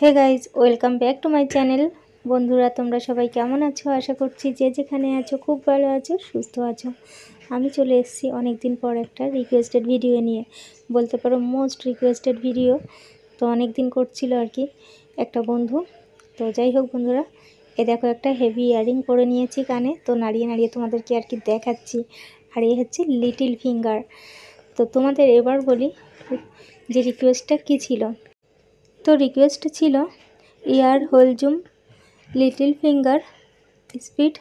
Hey guys, welcome back to my channel. বন্ধুরা, তোমরা সবাই কেমন আছো? আশা করছি যে যেখানে আছো খুব ভালো আছো, সুস্থ আছো। আমি চলে এসেছি অনেক দিন পর একটা রিকোয়েস্টেড ভিডিও নিয়ে, বলতে পারো মোস্ট রিকোয়েস্টেড ভিডিও। তো অনেক দিন করছিল আর কি একটা বন্ধু। তো যাই হোক বন্ধুরা, দেখো একটা হেভি ইয়ারিং পরে নিয়েছি কানে, তো নাড়িয়ে নাড়িয়ে তোমাদেরকে আর কি দেখাচ্ছি। আর এই হচ্ছে লিটিল ফিঙ্গার। তো তোমাদের এবার বলি যে রিকোয়েস্টটা কী ছিল। তো রিকোয়েস্ট ছিল ear hole zoom little finger speed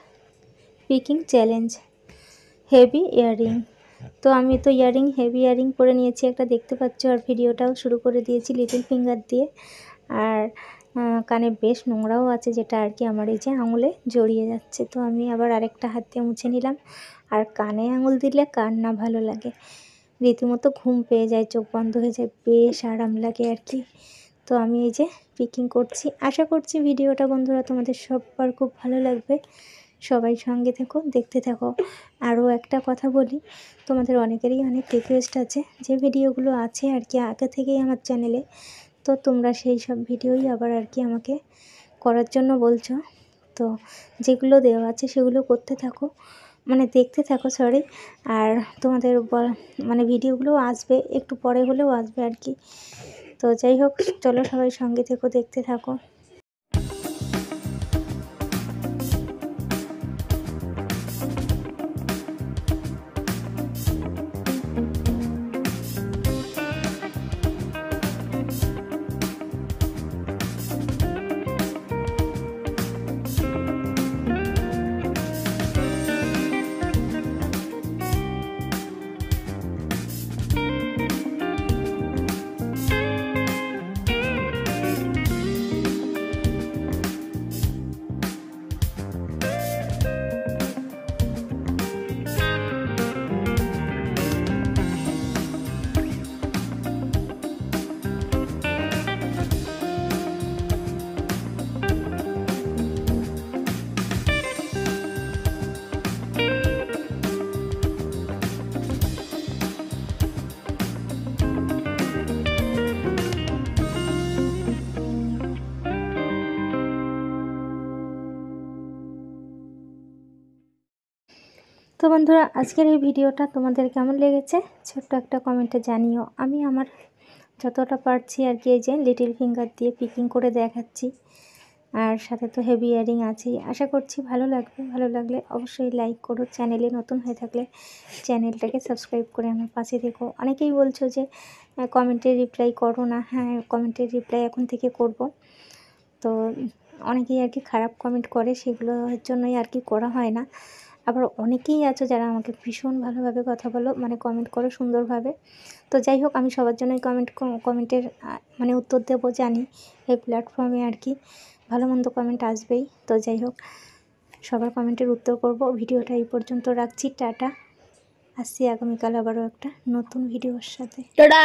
picking challenge heavy earring. তো আমি তো হেভি ইয়ারিং পরে নিয়েছি একটা, দেখতে পাচ্ছ। আর ভিডিওটাও শুরু করে দিয়েছি লিটিল ফিঙ্গার দিয়ে। আর কানে বেশ নোংরাও আছে, যেটা আর কি আমার এই যে আঙুলে জড়িয়ে যাচ্ছে। তো আমি আবার আরেকটা হাত দিয়ে মুছে নিলাম। আর কানে আঙুল দিলে কার না ভালো লাগে, রীতিমতো ঘুম পেয়ে যায়, চোখ বন্ধ হয়ে যায়, বেশ আরাম লাগে আর কি। তো আমি এই যে পিকিং করছি। আশা করছি ভিডিওটা বন্ধুরা তোমাদের সবার খুব ভালো লাগবে। সবাই সঙ্গে থেকো, দেখতে থাকো। আরও একটা কথা বলি, তোমাদের অনেকেরই অনেক রিকোয়েস্ট আছে যে ভিডিওগুলো আছে আর কি আগে থেকেই আমার চ্যানেলে। তো তোমরা সেই সব ভিডিওই আবার আর কি আমাকে করার জন্য বলছো। তো যেগুলো দেওয়া আছে সেগুলো করতে থাকো, মানে দেখতে থাকো, সরি। আর তোমাদের মানে ভিডিওগুলো আসবে, একটু পরে হলেও আসবে আর কি। তো যাই হোক, চলো সবাই সঙ্গে থেকো, দেখতে থাকো। তো বন্ধুরা, আজকের এই ভিডিওটা তোমাদের কেমন লেগেছে ছোট্ট একটা কমেন্টে জানিও। আমি আমার যতটা পারছি আর কি এই যে লিটিল ফিঙ্গার দিয়ে পিকিং করে দেখাচ্ছি। আর সাথে তো হেভি ইয়ারিং আছেই। আশা করছি ভালো লাগবে। ভালো লাগলে অবশ্যই লাইক করো, চ্যানেলে নতুন হয়ে থাকলে চ্যানেলটাকে সাবস্ক্রাইব করে আমার পাশে দেখো। অনেকেই বলছো যে কমেন্টের রিপ্লাই করো না। হ্যাঁ, কমেন্টের রিপ্লাই এখন থেকে করব। তো অনেকেই আর কি খারাপ কমেন্ট করে, সেগুলোর জন্যই আর কি করা হয় না। আবার অনেকেই আছে যারা আমাকে ভীষণ ভালোভাবে কথা বলো, মানে কমেন্ট করো সুন্দরভাবে। তো যাই হোক, আমি সবার জন্যই কমেন্টের মানে উত্তর দেবো, জানি এই প্ল্যাটফর্মে আর কি ভালো মন্দ কমেন্ট আসবেই। তো যাই হোক, সবার কমেন্টের উত্তর করব। ভিডিওটা এই পর্যন্ত রাখছি, টাটা। আসছি আগামীকাল আবারও একটা নতুন ভিডিওর সাথে। টাটা।